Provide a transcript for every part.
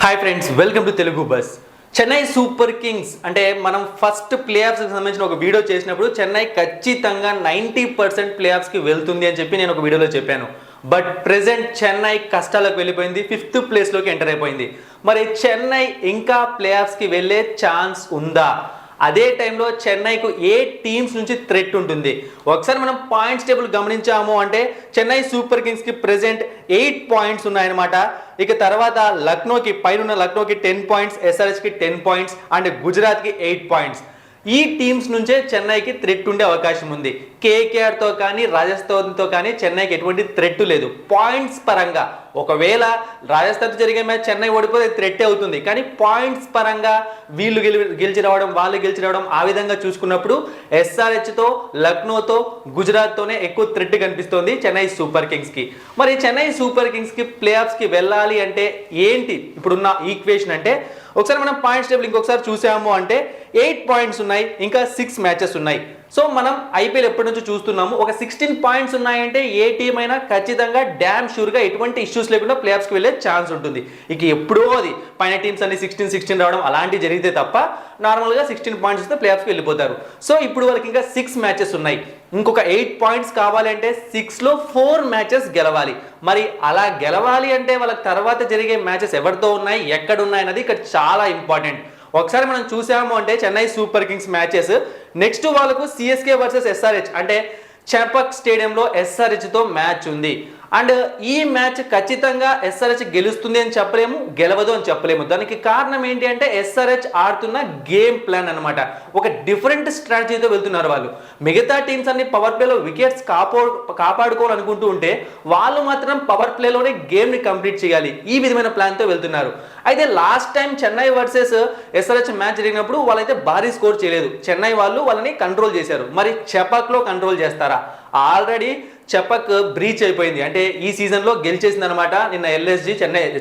Hi friends, welcome to Telugu bus. Chennai super Kings అంటే మనం first play ఆఫ్స్కి సంబంధించిన ఒక వీడియో చేసినప్పుడు చెన్నై ఖచ్చితంగా 90% ప్లే ఆఫ్స్కి వెళ్తుంది అని చెప్పి నేను ఒక వీడియోలో చెప్పాను. బట్ ప్రెసెంట్ చెన్నై కష్టాలకు వెళ్ళిపోయింది, 5th ప్లేస్లోకి ఎంటర్ అయిపోయింది. మరి చెన్నై ఇంకా ప్లే ఆఫ్స్కి వెళ్ళే ఛాన్స్ ఉందా? అదే టైంలో చెన్నైకు ఏ టీమ్స్ నుంచి థ్రెట్ ఉంటుంది? ఒకసారి మనం పాయింట్స్ టేబుల్ గమనించాము అంటే చెన్నై సూపర్ కింగ్స్కి ప్రెసెంట్ 8 పాయింట్స్ ఉన్నాయన్నమాట. ఇక తర్వాత లక్నోకి పైన లక్నోకి 10 పాయింట్స్, ఎస్ఆర్హెచ్కి 10 పాయింట్స్ అండ్ గుజరాత్కి 8 పాయింట్స్. ఈ టీమ్స్ నుంచే చెన్నైకి థ్రెట్ ఉండే అవకాశం ఉంది. కేకేఆర్తో కానీ రాజస్థాన్తో కానీ చెన్నైకి ఎటువంటి థ్రెట్ లేదు పాయింట్స్ పరంగా. ఒకవేళ రాజస్థాన్తో జరిగే మ్యాచ్ చెన్నై ఓడిపోతే థ్రెట్ అవుతుంది, కానీ పాయింట్స్ పరంగా వీళ్ళు గెలిచి రావడం, వాళ్ళు గెలిచి రావడం, ఆ విధంగా చూసుకున్నప్పుడు ఎస్ఆర్హెచ్తో, లక్నోతో, గుజరాత్తోనే ఎక్కువ థ్రెట్ కనిపిస్తోంది చెన్నై సూపర్ కింగ్స్కి. మరి చెన్నై సూపర్ కింగ్స్కి ప్లే ఆఫ్స్కి వెళ్ళాలి అంటే ఏంటి ఇప్పుడున్న ఈక్వేషన్ అంటే, ఒకసారి మనం పాయింట్స్ టేబుల్ ఇంకొకసారి చూసాము అంటే 8 పాయింట్స్ ఉన్నాయి, ఇంకా 6 మ్యాచెస్ ఉన్నాయి. సో మనం ఐపీఎల్ ఎప్పటి నుంచో చూస్తున్నాము, ఒక 16 పాయింట్స్ ఉన్నాయంటే ఏ టీం అయినా ఖచ్చితంగా డ్యామ్ షూర్గా ఎటువంటి ఇష్యూస్ లేకుండా ప్లే ఆఫ్స్కి వెళ్ళే ఛాన్స్ ఉంటుంది. ఇక ఎప్పుడో అది పైన టీమ్స్ అన్ని 16 రావడం అలాంటివి జరిగితే తప్ప నార్మల్గా 16 పాయింట్స్ వస్తే ప్లే ఆఫ్స్కి వెళ్ళిపోతారు. సో ఇప్పుడు వాళ్ళకి ఇంకా 6 మ్యాచెస్ ఉన్నాయి, ఇంకొక 8 పాయింట్స్ కావాలంటే 6లో 4 మ్యాచెస్ గెలవాలి. మరి అలా గెలవాలి అంటే వాళ్ళకి తర్వాత జరిగే మ్యాచెస్ ఎవరితో ఉన్నాయి, ఎక్కడ ఉన్నాయి అన్నది ఇక్కడ చాలా ఇంపార్టెంట్. ఒకసారి మనం చూసాము అంటే Chennai super Kings matches next వాళ్ళకు సిఎస్కే వర్సెస్ ఎస్ఆర్హెచ్ అంటే చెపక్ స్టేడియంలో ఎస్ఆర్హెచ్తో మ్యాచ్ ఉంది. అండ్ ఈ మ్యాచ్ ఖచ్చితంగా ఎస్ఆర్హెచ్ గెలుస్తుంది అని చెప్పలేము, గెలవదు అని చెప్పలేము. దానికి కారణం ఏంటి అంటే ఎస్ఆర్హెచ్ ఆడుతున్న గేమ్ ప్లాన్ అనమాట. ఒక డిఫరెంట్ స్ట్రాటజీతో వెళ్తున్నారు వాళ్ళు. మిగతా టీమ్స్ అన్ని పవర్ ప్లేలో వికెట్స్ కాపాడుకోవాలనుకుంటూ ఉంటే వాళ్ళు మాత్రం పవర్ ప్లేలోనే గేమ్ని కంప్లీట్ చేయాలి, ఈ విధమైన ప్లాన్తో వెళ్తున్నారు. అయితే last time Chennai versus SRH match జరిగినప్పుడు వాళ్ళైతే భారీ స్కోర్ చేయలేదు, చెన్నై వాళ్ళు వాళ్ళని కంట్రోల్ చేశారు. మరి చెపక్లో కంట్రోల్ చేస్తారా? ఆల్రెడీ చెపక్ బ్రీచ్ అయిపోయింది, అంటే ఈ సీజన్లో గెలిచేసింది అనమాట నిన్న ఎల్ఎస్జీ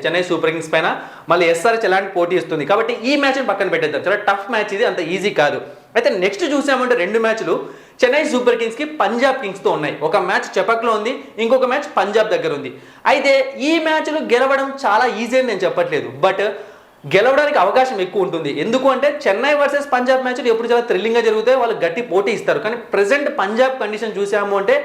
చెన్నై సూపర్ కింగ్స్ పైన. మళ్ళీ ఎస్ఆర్హెచ్ ఎలాంటి పోటీ ఇస్తుంది, కాబట్టి ఈ మ్యాచ్ని పక్కన పెట్టేద్దాం, చాలా టఫ్ మ్యాచ్ ఇది, అంత ఈజీ కాదు. అయితే నెక్స్ట్ చూసామంటే 2 మ్యాచ్లు చెన్నై సూపర్ కింగ్స్కి పంజాబ్ కింగ్స్తో ఉన్నాయి. ఒక మ్యాచ్ చెపక్లో ఉంది, ఇంకొక మ్యాచ్ పంజాబ్ దగ్గర ఉంది. అయితే ఈ మ్యాచ్లు గెలవడం చాలా ఈజీ అని నేను చెప్పట్లేదు, బట్ గెలవడానికి అవకాశం ఎక్కువ ఉంటుంది. ఎందుకు అంటే చెన్నై వర్సెస్ పంజాబ్ మ్యాచ్లు ఎప్పుడు చాలా థ్రిల్లింగ్గా జరుగుతాయి, వాళ్ళు గట్టి పోటీ ఇస్తారు. కానీ ప్రెసెంట్ పంజాబ్ కండిషన్ చూసాము అంటే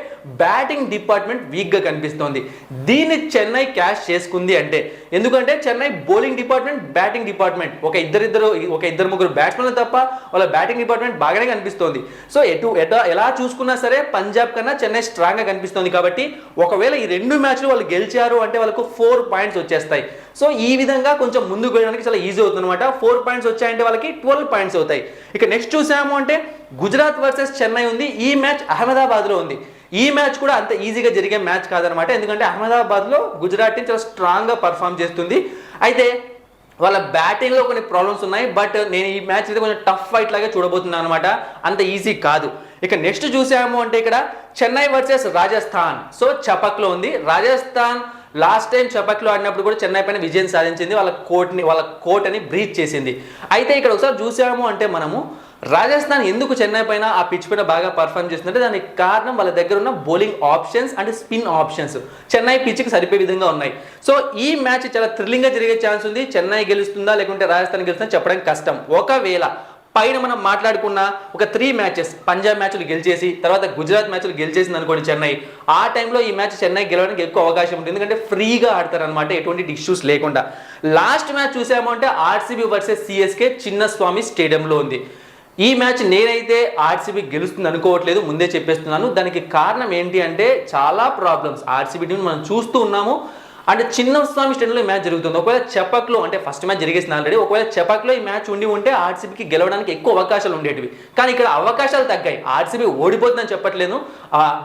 బ్యాటింగ్ డిపార్ట్మెంట్ వీక్గా కనిపిస్తోంది. దీన్ని చెన్నై క్యాష్ చేసుకుంది అంటే, ఎందుకంటే Chennai bowling department, batting department ఒక ఇద్దరు ముగ్గురు బ్యాట్స్మెన్లు తప్ప వాళ్ళ బ్యాటింగ్ డిపార్ట్మెంట్ బాగానే కనిపిస్తోంది. సో ఎలా చూసుకున్నా సరే పంజాబ్ కన్నా చెన్నై స్ట్రాంగ్గా కనిపిస్తుంది. కాబట్టి ఒకవేళ ఈ 2 మ్యాచ్లు వాళ్ళు గెలిచారు అంటే వాళ్ళకు 4 పాయింట్స్ వచ్చేస్తాయి. సో ఈ విధంగా కొంచెం ముందుకు వెళ్ళడానికి చాలా ఈజీ అవుతుంది అనమాట. 4 పాయింట్స్ వచ్చాయంటే వాళ్ళకి 12 పాయింట్స్ అవుతాయి. ఇక నెక్స్ట్ చూసాము అంటే గుజరాత్ వర్సెస్ చెన్నై ఉంది. ఈ మ్యాచ్ అహ్మదాబాద్లో ఉంది. ఈ మ్యాచ్ కూడా అంత ఈజీగా జరిగే మ్యాచ్ కాదనమాట, ఎందుకంటే అహ్మదాబాద్లో గుజరాత్ టీం చాలా స్ట్రాంగ్గా పర్ఫామ్ చేస్తుంది. అయితే వాళ్ళ బ్యాటింగ్లో కొన్ని ప్రాబ్లమ్స్ ఉన్నాయి, బట్ నేను ఈ మ్యాచ్ అయితే కొంచెం టఫ్ ఫైట్ లాగా చూడబోతున్నాను అనమాట, అంత ఈజీ కాదు. ఇక నెక్స్ట్ చూసాము అంటే ఇక్కడ చెన్నై వర్సెస్ రాజస్థాన్. సో చెపక్లో ఉంది. రాజస్థాన్ లాస్ట్ టైం చెపక్లో ఆడినప్పుడు కూడా చెన్నై పైన విజయం సాధించింది, వాళ్ళ కోర్ట్ని బ్రీచ్ చేసింది. అయితే ఇక్కడ ఒకసారి చూసాము అంటే మనము రాజస్థాన్ ఎందుకు చెన్నై పైన ఆ పిచ్ పైన బాగా పర్ఫార్మ్ చేస్తుందంటే దానికి కారణం వాళ్ళ దగ్గర ఉన్న bowling options and spin options Chennai పిచ్కి సరిపోయే విధంగా ఉన్నాయి. సో ఈ మ్యాచ్ చాలా థ్రిల్లింగ్గా జరిగే ఛాన్స్ ఉంది. చెన్నై గెలుస్తుందా లేకుంటే రాజస్థాన్ గెలుస్తుందా చెప్పడం కష్టం. ఒకవేళ పైన మనం మాట్లాడుకున్న ఒక 3 మ్యాచెస్ పంజాబ్ మ్యాచ్లు గెలిచేసి తర్వాత గుజరాత్ మ్యాచ్లు గెలిచేసింది అనుకోండి చెన్నై, ఆ టైంలో ఈ మ్యాచ్ చెన్నై గెలవడానికి ఎక్కువ అవకాశం ఉంటుంది, ఎందుకంటే ఫ్రీగా ఆడతారనమాట, ఎటువంటి ఇష్యూస్ లేకుండా. లాస్ట్ మ్యాచ్ చూసాము అంటే ఆర్సీబీ వర్సెస్ సిఎస్కే చిన్నస్వామి స్టేడియంలో ఉంది. ఈ మ్యాచ్ నేనైతే ఆర్సీబీ గెలుస్తుంది అనుకోవట్లేదు, ముందే చెప్పేస్తున్నాను. దానికి కారణం ఏంటి అంటే చాలా ప్రాబ్లమ్స్ ఆర్సీబీ టీం మనం చూస్తూ ఉన్నాము. అంటే చిన్నస్వామి స్టేడియంలో ఈ మ్యాచ్ జరుగుతుంది. ఒకవేళ చెపక్లో అంటే ఫస్ట్ మ్యాచ్ జరిగేసింది ఆల్రెడీ, ఒకవేళ చెపక్లో ఈ మ్యాచ్ ఉంటే ఆర్సీబీకి గెలవడానికి ఎక్కువ అవకాశాలు ఉండేటివి. కానీ ఇక్కడ అవకాశాలు తగ్గాయి. ఆర్సీబీ ఓడిపోతుందని చెప్పట్లేదు,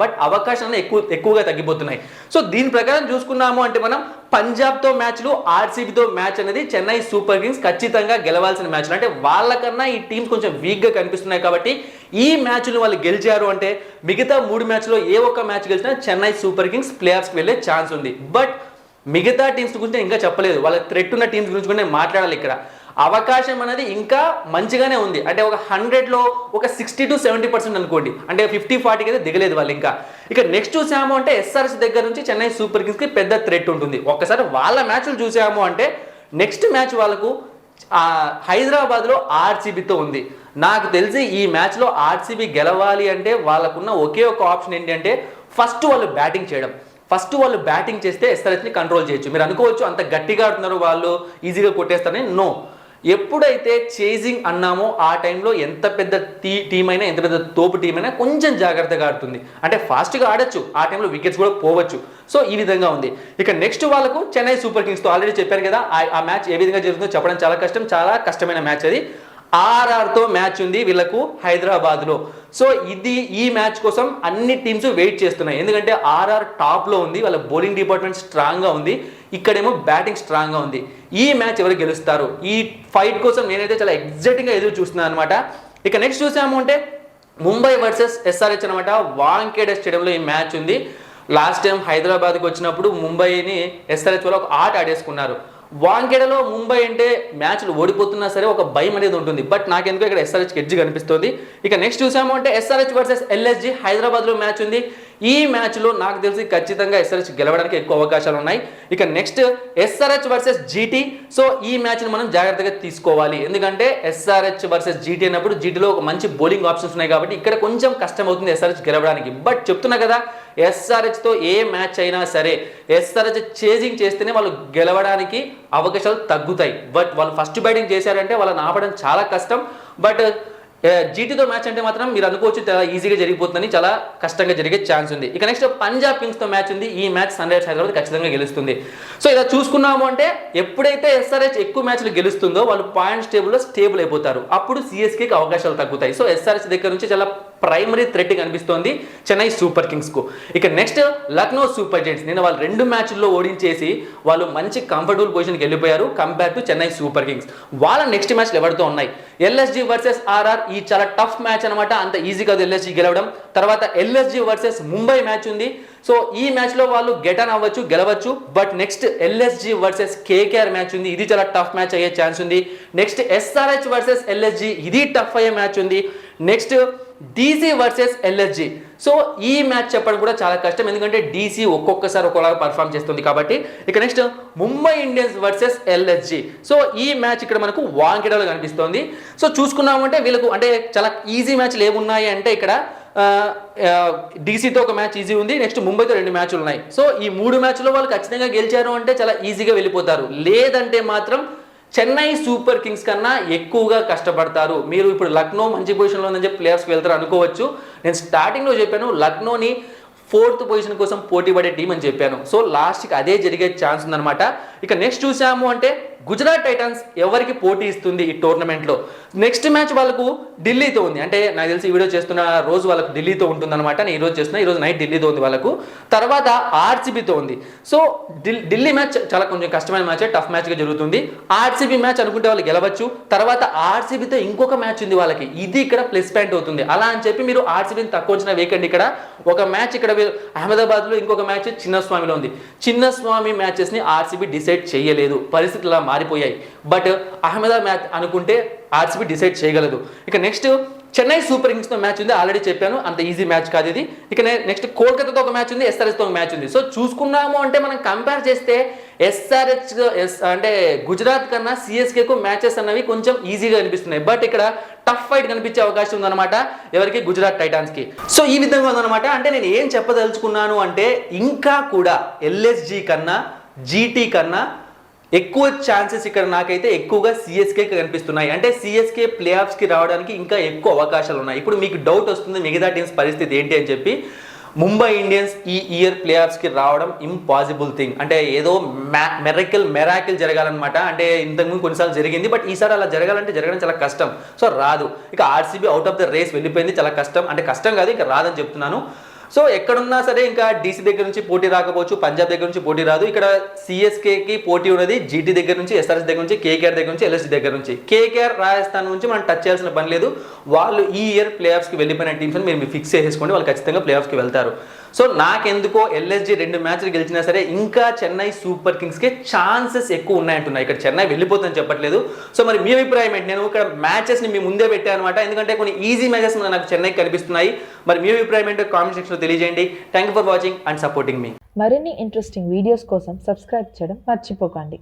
బట్ అవకాశాలు ఎక్కువగా తగ్గిపోతున్నాయి. సో దీని ప్రకారం చూసుకున్నాము అంటే మనం పంజాబ్తో మ్యాచ్లు, ఆర్సీబీతో మ్యాచ్ అనేది చెన్నై సూపర్ కింగ్స్ ఖచ్చితంగా గెలవాల్సిన మ్యాచ్లు. అంటే వాళ్ళకన్నా ఈ టీమ్స్ కొంచెం వీక్గా కనిపిస్తున్నాయి. కాబట్టి ఈ మ్యాచ్లు వాళ్ళు గెలిచారు అంటే మిగతా 3 మ్యాచ్లో ఏ ఒక్క మ్యాచ్ గెలిచినా చెన్నై సూపర్ కింగ్స్ ప్లే ఆఫ్స్కి వెళ్ళే ఛాన్స్ ఉంది. బట్ మిగతా టీమ్స్ గురించి ఇంకా చెప్పలేదు, వాళ్ళ థ్రెట్ ఉన్న టీమ్స్ గురించి కూడా మాట్లాడాలి. ఇక్కడ అవకాశం అనేది ఇంకా మంచిగానే ఉంది, అంటే ఒక 100లో ఒక 60 to 70% అనుకోండి, అంటే 50-40 అయితే దిగలేదు వాళ్ళు ఇంకా. ఇక నెక్స్ట్ చూసాము అంటే ఎస్ఆర్ఎస్ దగ్గర నుంచి చెన్నై సూపర్ కింగ్స్కి పెద్ద థ్రెట్ ఉంటుంది. ఒక్కసారి వాళ్ళ మ్యాచ్లు చూసాము అంటే నెక్స్ట్ మ్యాచ్ వాళ్ళకు హైదరాబాద్లో ఆర్సీబీతో ఉంది. నాకు తెలిసి ఈ మ్యాచ్లో ఆర్సీబీ గెలవాలి అంటే వాళ్ళకున్న ఒకే ఒక ఆప్షన్ ఏంటి అంటే ఫస్ట్ వాళ్ళు బ్యాటింగ్ చేయడం. ఫస్ట్ వాళ్ళు బ్యాటింగ్ చేస్తే ఎస్ఆర్హెచ్ని కంట్రోల్ చేయొచ్చు. మీరు అనుకోవచ్చు అంత గట్టిగా ఆడుతున్నారు వాళ్ళు ఈజీగా కొట్టేస్తారని. నో, ఎప్పుడైతే చేజింగ్ అన్నామో ఆ టైంలో ఎంత పెద్ద టీం అయినా ఎంత పెద్ద తోపు టీం అయినా కొంచెం జాగ్రత్తగా ఆడుతుంది. అంటే ఫాస్ట్గా ఆడొచ్చు, ఆ టైంలో వికెట్స్ కూడా పోవచ్చు. సో ఈ విధంగా ఉంది. ఇక నెక్స్ట్ వాళ్ళకు చెన్నై సూపర్ కింగ్స్తో ఆల్రెడీ చెప్పాను కదా, ఆ మ్యాచ్ ఏ విధంగా జరుగుతుందో చెప్పడం చాలా కష్టమైన మ్యాచ్ అది. ఆర్ఆర్తో మ్యాచ్ ఉంది వీళ్ళకు హైదరాబాద్లో. సో ఈ మ్యాచ్ కోసం అన్ని టీమ్స్ వెయిట్ చేస్తున్నాయి. ఎందుకంటే ఆర్ఆర్ టాప్లో ఉంది, వాళ్ళ బౌలింగ్ డిపార్ట్మెంట్ స్ట్రాంగ్గా ఉంది, ఇక్కడేమో బ్యాటింగ్ స్ట్రాంగ్గా ఉంది. ఈ మ్యాచ్ ఎవరు గెలుస్తారు, ఈ ఫైట్ కోసం నేనైతే చాలా ఎగ్జైటింగ్గా ఎదురు చూస్తున్నాను అనమాట. ఇక నెక్స్ట్ చూసాము అంటే ముంబై వర్సెస్ ఎస్ఆర్హెచ్ అనమాట. వాంఖేడే స్టేడియంలో ఈ మ్యాచ్ ఉంది. లాస్ట్ టైం హైదరాబాద్కి వచ్చినప్పుడు ముంబైని ఎస్ఆర్హెచ్ వాళ్ళు ఒక ఆట ఆడేసుకున్నారు. వాంఖేడలో ముంబై అంటే మ్యాచ్లు ఓడిపోతున్నా సరే ఒక భయం అనేది ఉంటుంది. బట్ నాకెందుకో ఇక్కడ ఎస్ఆర్హెచ్కి ఎడ్జ్ కనిపిస్తుంది. ఇక నెక్స్ట్ చూసాము అంటే ఎస్ఆర్హెచ్ వర్సెస్ ఎల్ఎస్జి హైదరాబాద్లో మ్యాచ్ ఉంది. ఈ మ్యాచ్లో నాకు తెలిసి ఖచ్చితంగా ఎస్ఆర్హెచ్ గెలవడానికి ఎక్కువ అవకాశాలు ఉన్నాయి. ఇక next SRH versus GT. So ఈ మ్యాచ్ని మనం జాగ్రత్తగా తీసుకోవాలి. ఎందుకంటే ఎస్ఆర్హెచ్ వర్సెస్ జీటీ అన్నప్పుడు జీటీలో ఒక మంచి బౌలింగ్ ఆప్షన్స్ ఉన్నాయి కాబట్టి ఇక్కడ కొంచెం కష్టం అవుతుంది ఎస్ఆర్హెచ్ గెలవడానికి. బట్ చెప్తున్నా కదా, ఎస్ఆర్హెచ్తో ఏ మ్యాచ్ అయినా సరే ఎస్ఆర్హెచ్ చేజింగ్ చేస్తేనే వాళ్ళు గెలవడానికి అవకాశాలు తగ్గుతాయి. బట్ వాళ్ళు ఫస్ట్ బ్యాటింగ్ చేశారంటే వాళ్ళని ఆపడం చాలా కష్టం. బట్ జీటీతో మ్యాచ్ అంటే మాత్రం మీరు అనుకోవచ్చు చాలా ఈజీగా జరిగిపోతుందని, చాలా కష్టంగా జరిగే ఛాన్స్ ఉంది. ఇక నెక్స్ట్ పంజాబ్ కింగ్స్తో మ్యాచ్ ఉంది. ఈ మ్యాచ్ సన్ రైజర్స్ హైదరాబాద్ ఖచ్చితంగా గెలుస్తుంది. సో ఇలా చూసుకున్నాము అంటే ఎప్పుడైతే ఎస్ఆర్హెచ్ ఎక్కువ మ్యాచ్లు గెలుస్తుందో వాళ్ళు పాయింట్స్ టేబుల్లో స్టేబుల్ అయిపోతారు. అప్పుడు సిఎస్కేకి అవకాశాలు తగ్గుతాయి. సో ఎస్ఆర్హెచ్ దగ్గర నుంచి చాలా ప్రైమరీ థ్రెట్ కనిపిస్తోంది చెన్నై సూపర్ కింగ్స్కు. ఇక నెక్స్ట్ లక్నో సూపర్ జైంట్స్. నిన్న వాళ్ళు 2 మ్యాచ్ల్లో ఓడించేసి వాళ్ళు మంచి కంఫర్టబుల్ పొజిషన్కి వెళ్ళిపోయారు compare to Chennai super Kings. వాళ్ళ నెక్స్ట్ మ్యాచ్లు ఎవరితో ఉన్నాయి, ఎల్ఎస్జి వర్సెస్ ఆర్ఆర్. ఈ చాలా టఫ్ మ్యాచ్ అనమాట, అంత ఈజీ కాదు ఎల్ఎస్జి గెలవడం. తర్వాత ఎల్ఎస్జి వర్సెస్ ముంబై మ్యాచ్ ఉంది. సో ఈ మ్యాచ్లో వాళ్ళు గెటన్ అవ్వచ్చు, గెలవచ్చు. But next LSG versus KKR match ఉంది. ఇది చాలా టఫ్ మ్యాచ్ అయ్యే ఛాన్స్ ఉంది. నెక్స్ట్ ఎస్ఆర్హెచ్ వర్సెస్ ఎల్ఎస్జి, ఇది టఫ్ అయ్యే మ్యాచ్ ఉంది. Next DC versus LSG. So ఈ మ్యాచ్ చెప్పడం కూడా చాలా కష్టం, ఎందుకంటే డీసీ ఒక్కొక్కసారి ఒక్కొక్కలాగా పర్ఫామ్ చేస్తుంది కాబట్టి. ఇక next Mumbai Indians versus LSG. So ఈ మ్యాచ్ ఇక్కడ మనకు వాంఖేడేలో కనిపిస్తోంది. సో చూసుకున్నామంటే వీళ్ళకు అంటే చాలా ఈజీ మ్యాచ్లు ఏమున్నాయి అంటే ఇక్కడ డీసీతో ఒక మ్యాచ్ ఈజీ ఉంది, నెక్స్ట్ ముంబైతో 2 మ్యాచ్లు ఉన్నాయి. సో ఈ 3 మ్యాచ్లో వాళ్ళు ఖచ్చితంగా గెలిచారు అంటే చాలా ఈజీగా వెళ్ళిపోతారు. లేదంటే మాత్రం చెన్నై సూపర్ కింగ్స్ కన్నా ఎక్కువగా కష్టపడతారు. మీరు ఇప్పుడు లక్నో మంచి పొజిషన్లో ఉందని చెప్పి ప్లేయర్స్కి వెళ్తారు అనుకోవచ్చు. నేను స్టార్టింగ్లో చెప్పాను లక్నోని 4th పొజిషన్ కోసం పోటీ పడే టీం అని చెప్పాను. సో లాస్ట్కి అదే జరిగే ఛాన్స్ ఉందన్నమాట. ఇక నెక్స్ట్ చూసాము అంటే గుజరాత్ టైటన్స్ ఎవరికి పోటీ ఇస్తుంది ఈ టోర్నమెంట్లో. నెక్స్ట్ మ్యాచ్ వాళ్ళకు ఢిల్లీతో ఉంది. అంటే నాకు తెలిసి ఈ వీడియో చేస్తున్న రోజు వాళ్ళకు ఢిల్లీతో ఉంటుందన్నమాట. నేను ఈరోజు చేస్తున్నా, ఈరోజు నైట్ ఢిల్లీతో ఉంది వాళ్ళకు. తర్వాత ఆర్సీబీతో ఉంది. సో ఢిల్లీ మ్యాచ్ చాలా కొంచెం కష్టమైన మ్యాచ్, టఫ్ మ్యాచ్గా జరుగుతుంది. ఆర్సీబీ మ్యాచ్ అనుకుంటే వాళ్ళు గెలవచ్చు. తర్వాత ఆర్సీబీతో ఇంకొక మ్యాచ్ ఉంది వాళ్ళకి, ఇది ఇక్కడ ప్లస్ పాయింట్ అవుతుంది. అలా అని చెప్పి మీరు ఆర్సీబీని తక్కువ వచ్చిన వేకండి. ఇక్కడ ఒక మ్యాచ్ ఇక్కడ అహ్మదాబాద్లో, ఇంకొక మ్యాచ్ చిన్నస్వామిలో ఉంది. చిన్నస్వామి మ్యాచెస్ని ఆర్సీబీ డిసైడ్ చేయలేదు, పరిస్థితులు మారిపోయాయి. బట్ అహ్మదాబాద్ మ్యాచ్ అనుకుంటే ఆర్సీబీ డిసైడ్ చేయగలదు. ఇక నెక్స్ట్ చెన్నై సూపర్ కింగ్స్తో మ్యాచ్ ఉంది, ఆల్రెడీ చెప్పాను అంత ఈజీ మ్యాచ్ కాదు ఇది. ఇక నెక్స్ట్ కోల్కతాతో ఒక మ్యాచ్ ఉంది, ఎస్ఆర్హెచ్తో ఒక మ్యాచ్ ఉంది. సో చూసుకున్నాము అంటే మనం కంపేర్ చేస్తే ఎస్ఆర్హెచ్ అంటే గుజరాత్ కన్నా సిఎస్కేకు మ్యాచెస్ అన్నవి కొంచెం ఈజీగా అనిపిస్తున్నాయి. బట్ ఇక్కడ టఫ్ ఫైట్ కనిపించే అవకాశం ఉందన్నమాట ఎవరికి, గుజరాత్ టైటాన్స్కి. సో ఈ విధంగా ఉందన్నమాట. అంటే నేను ఏం చెప్పదలుచుకున్నాను అంటే ఇంకా కూడా ఎల్ఎస్జి కన్నా జీటీ కన్నా ఎక్కువ ఛాన్సెస్ ఇక్కడ నాకైతే ఎక్కువగా సిఎస్కేకి కనిపిస్తున్నాయి. అంటే సిఎస్కే ప్లే ఆఫ్స్కి రావడానికి ఇంకా ఎక్కువ అవకాశాలు ఉన్నాయి. ఇప్పుడు మీకు డౌట్ వస్తుంది మిగతా టీమ్స్ పరిస్థితి ఏంటి అని చెప్పి. ముంబై ఇండియన్స్ ఈ ఇయర్ ప్లే ఆఫ్స్కి రావడం ఇంపాసిబుల్ థింగ్. అంటే ఏదో మెరాకిల్ జరగాలన్నమాట. అంటే ఇంతకుముందు కొన్నిసార్లు జరిగింది, బట్ ఈసారి అలా జరగడం చాలా కష్టం. సో రాదు. ఇక RCB out of the race వెళ్ళిపోయింది, చాలా కష్టం. అంటే కష్టం కాదు, ఇంకా రాదని చెప్తున్నాను. సో ఎక్కడున్నా సరే ఇంకా డీసీ దగ్గర నుంచి పోటీ రాకపోవచ్చు, పంజాబ్ దగ్గర నుంచి పోటీ రాదు. ఇక్కడ సిఎస్కేకి పోటీ ఉన్నది జీటీ దగ్గర నుంచి, ఎస్ఆర్ఎస్ దగ్గర నుంచి, కేకేఆర్ దగ్గర నుంచి, ఎల్ఎస్జీ దగ్గర నుంచి. కేకేఆర్ రాజస్థాన్ నుంచి మనం టచ్ చేయాల్సిన పని లేదు. వాళ్ళు ఈ ఇయర్ ప్లే ఆఫ్స్కి వెళ్ళిపోయిన టీమ్స్ అని మీరు ఫిక్స్ చేసేసుకోండి, వాళ్ళు ఖచ్చితంగా ప్లే ఆఫ్స్కి వెళ్తారు. సో నాకెందుకో ఎల్ఎస్జీ 2 మ్యాచ్లు గెలిచినా సరే ఇంకా చెన్నై సూపర్ కింగ్స్కి ఛాన్సెస్ ఎక్కువ ఉన్నాయంటున్నాయి. ఇక్కడ చెన్నై వెళ్ళిపోతుందని చెప్పట్లేదు. సో మరి మీ అభిప్రాయం ఏంటి? నేను ఇక్కడ మ్యాచెస్ని మీ ముందే పెట్టాను అనమాట, ఎందుకంటే కొన్ని ఈజీ మ్యాచెస్ నాకు చెన్నైకి కనిపిస్తున్నాయి. మరి మీ అభిప్రాయం ఏంటో కామెంట్ సెక్షన్లో తెలియజేయండి. Thank you for watching and supporting మీ. మరిన్ని ఇంట్రెస్టింగ్ వీడియోస్ కోసం సబ్స్క్రైబ్ చేయడం మర్చిపోకండి.